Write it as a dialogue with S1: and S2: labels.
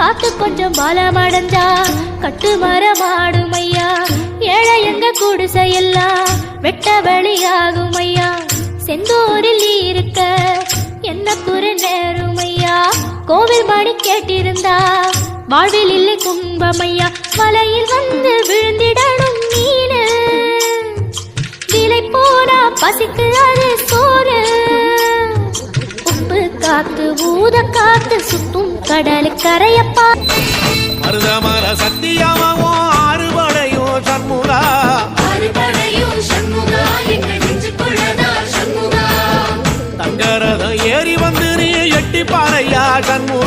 S1: காத்து கொஞ்சம் பலமடைஞ்சா கட்டு மரமாடும் ஐயா. ஏழை எங்க குடிசையெல்லாம் வெட்ட வெளியாகும் ஐயா. செந்தூரில் இருக்க என்ன குறை நேரும் ஐயா. கோவில் மணி கேட்டிருந்தா வாழ்வில் இல்லை துன்பமையா. மலையில் வந்து விழுந்திடணும் மீனு, விலை போனா பசிக்கு அது சோறு. உப்பு காத்து ஊத காத்து சுத்தும் கடலு கரையப்பா.
S2: மருதமர சத்தியமாவோ ஆறுபடையோ சண்முகா,
S3: ஆறுபடையோ சண்முகா, எங்கள் நெஞ்சுக்குள்ளதா சண்முகா.
S2: தங்கரதம் ஏறி வந்து நீ எட்டி பாறையா சண்முகா.